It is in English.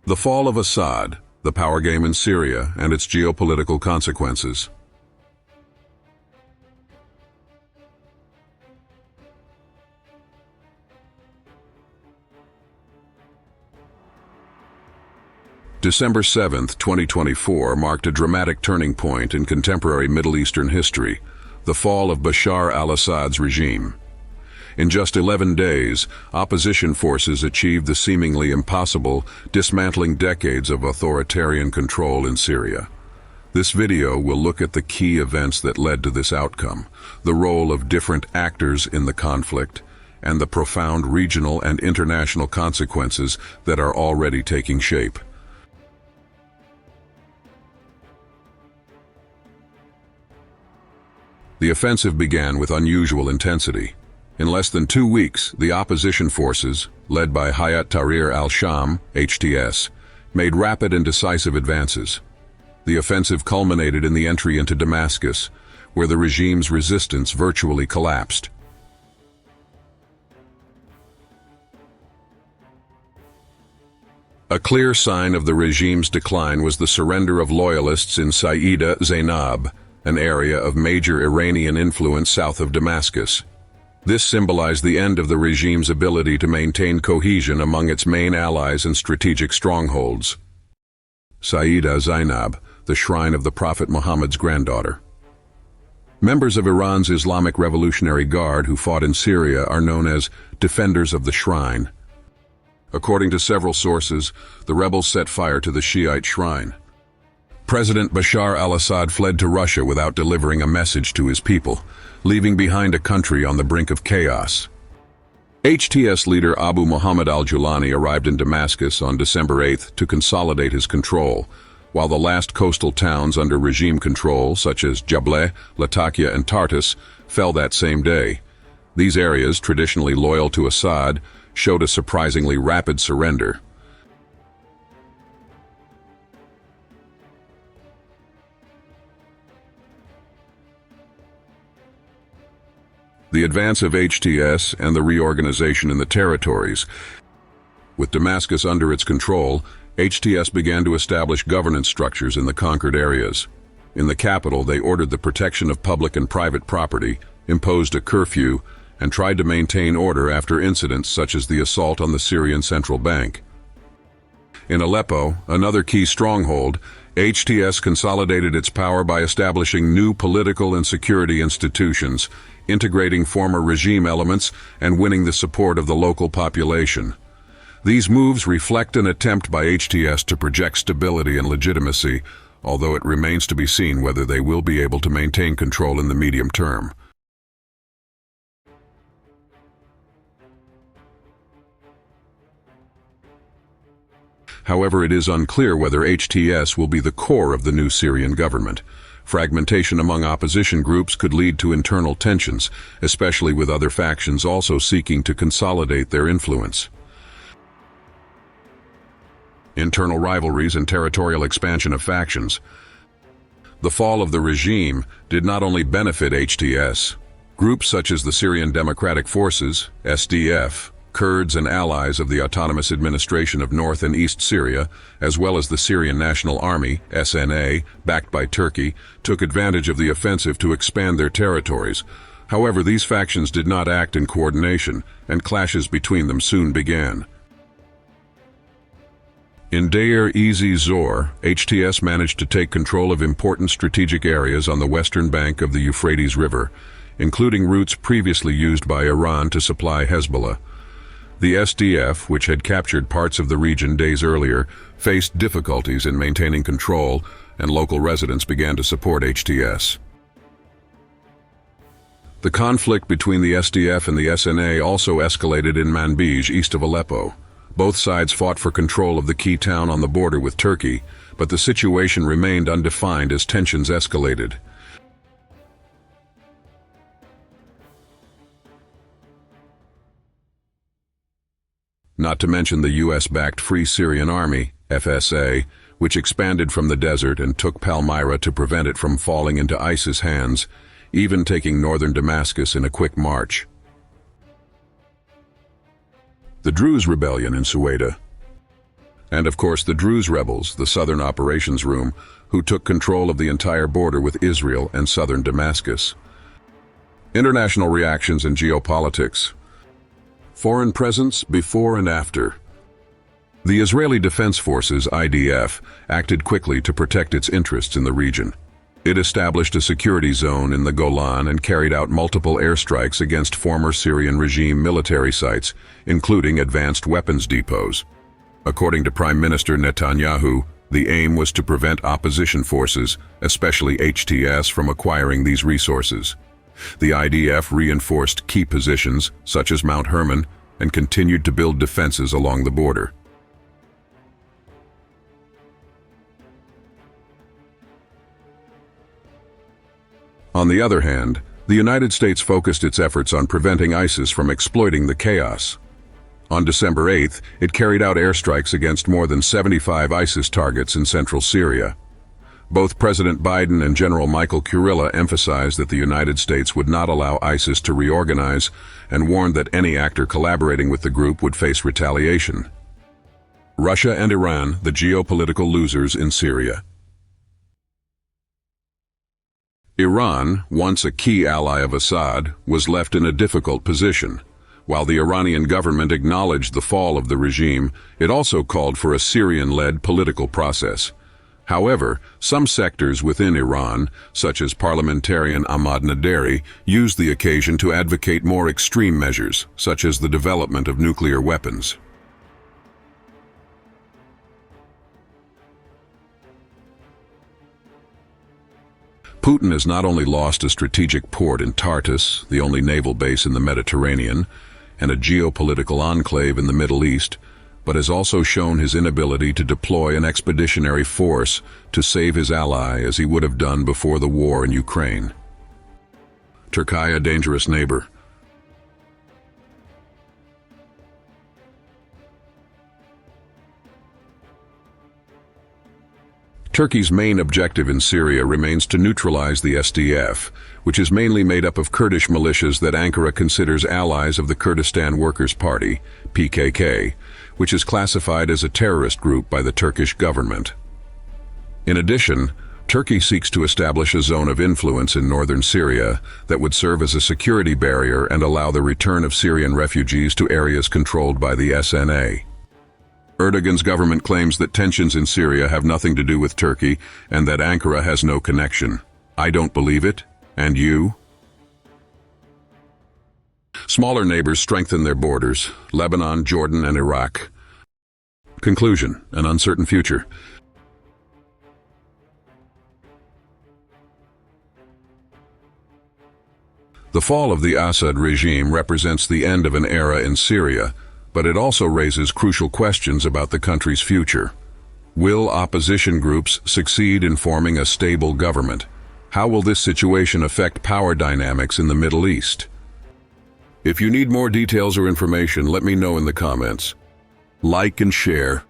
The fall of Assad, the power game in Syria, and its geopolitical consequences. December 7, 2024 marked a dramatic turning point in contemporary Middle Eastern history, the fall of Bashar al Assad's regime. In just 11 days, opposition forces achieved the seemingly impossible, dismantling decades of authoritarian control in Syria. This video will look at the key events that led to this outcome, the role of different actors in the conflict, and the profound regional and international consequences that are already taking shape. The offensive began with unusual intensity. In less than 2 weeks, the opposition forces, led by Hayat Tahrir al Sham, HTS, made rapid and decisive advances. The offensive culminated in the entry into Damascus, where the regime's resistance virtually collapsed. A clear sign of the regime's decline was the surrender of loyalists in Sayyidah Zainab, an area of major Iranian influence south of Damascus. This symbolized the end of the regime's ability to maintain cohesion among its main allies and strategic strongholds. Sayyidah Zainab, the shrine of the Prophet Muhammad's granddaughter. Members of Iran's Islamic Revolutionary Guard who fought in Syria are known as defenders of the shrine. According to several sources, the rebels set fire to the Shiite shrine. President Bashar al Assad fled to Russia without delivering a message to his people, leaving behind a country on the brink of chaos. HTS leader Abu Muhammad al-Julani arrived in Damascus on December 8 to consolidate his control, while the last coastal towns under regime control, such as Jableh, Latakia, and Tartus, fell that same day. These areas, traditionally loyal to Assad, showed a surprisingly rapid surrender. The advance of HTS and the reorganization in the territories. With Damascus under its control, HTS began to establish governance structures in the conquered areas. In the capital, they ordered the protection of public and private property, imposed a curfew, and tried to maintain order after incidents such as the assault on the Syrian central bank. In Aleppo, another key stronghold, HTS consolidated its power by establishing new political and security institutions, integrating former regime elements and winning the support of the local population. These moves reflect an attempt by HTS to project stability and legitimacy, although it remains to be seen whether they will be able to maintain control in the medium term. However, it is unclear whether HTS will be the core of the new Syrian government. Fragmentation among opposition groups could lead to internal tensions, especially with other factions also seeking to consolidate their influence. Internal rivalries and territorial expansion of factions. The fall of the regime did not only benefit HTS. Groups such as the Syrian Democratic Forces, SDF, Kurds and allies of the Autonomous Administration of North and East Syria, as well as the Syrian National Army, SNA, backed by Turkey, took advantage of the offensive to expand their territories. However, these factions did not act in coordination, and clashes between them soon began. In Deir-ez-Zor, HTS managed to take control of important strategic areas on the western bank of the Euphrates River, including routes previously used by Iran to supply Hezbollah. The SDF, which had captured parts of the region days earlier, faced difficulties in maintaining control, and local residents began to support HTS. The conflict between the SDF and the SNA also escalated in Manbij, east of Aleppo. Both sides fought for control of the key town on the border with Turkey, but the situation remained undefined as tensions escalated. Not to mention the US-backed Free Syrian Army, FSA, which expanded from the desert and took Palmyra to prevent it from falling into ISIS hands, even taking northern Damascus in a quick march. The Druze Rebellion in Suwaida. And of course the Druze rebels, the Southern Operations Room, who took control of the entire border with Israel and southern Damascus. International reactions and geopolitics. Foreign presence before and after. The Israeli Defense Forces, IDF, acted quickly to protect its interests in the region. It established a security zone in the Golan and carried out multiple airstrikes against former Syrian regime military sites, including advanced weapons depots. According to Prime Minister Netanyahu, the aim was to prevent opposition forces, especially HTS, from acquiring these resources. The IDF reinforced key positions, such as Mount Hermon, and continued to build defenses along the border. On the other hand, the United States focused its efforts on preventing ISIS from exploiting the chaos. On December 8th, it carried out airstrikes against more than 75 ISIS targets in central Syria. Both President Biden and General Michael Kurilla emphasized that the United States would not allow ISIS to reorganize and warned that any actor collaborating with the group would face retaliation. Russia and Iran, the geopolitical losers in Syria. Iran, once a key ally of Assad, was left in a difficult position. While the Iranian government acknowledged the fall of the regime, it also called for a Syrian-led political process. However, some sectors within Iran, such as parliamentarian Ahmad Naderi, used the occasion to advocate more extreme measures, such as the development of nuclear weapons. Putin has not only lost a strategic port in Tartus, the only naval base in the Mediterranean, and a geopolitical enclave in the Middle East, but has also shown his inability to deploy an expeditionary force to save his ally as he would have done before the war in Ukraine. Turkey, a dangerous neighbor. Turkey's main objective in Syria remains to neutralize the SDF, which is mainly made up of Kurdish militias that Ankara considers allies of the Kurdistan Workers' Party, PKK, which is classified as a terrorist group by the Turkish government. In addition, Turkey seeks to establish a zone of influence in northern Syria that would serve as a security barrier and allow the return of Syrian refugees to areas controlled by the SNA. Erdogan's government claims that tensions in Syria have nothing to do with Turkey and that Ankara has no connection. I don't believe it, and you? Smaller neighbors strengthen their borders: Lebanon, Jordan, and Iraq. Conclusion: an uncertain future. The fall of the Assad regime represents the end of an era in Syria, but it also raises crucial questions about the country's future. Will opposition groups succeed in forming a stable government? How will this situation affect power dynamics in the Middle East? If you need more details or information, let me know in the comments. Like and share.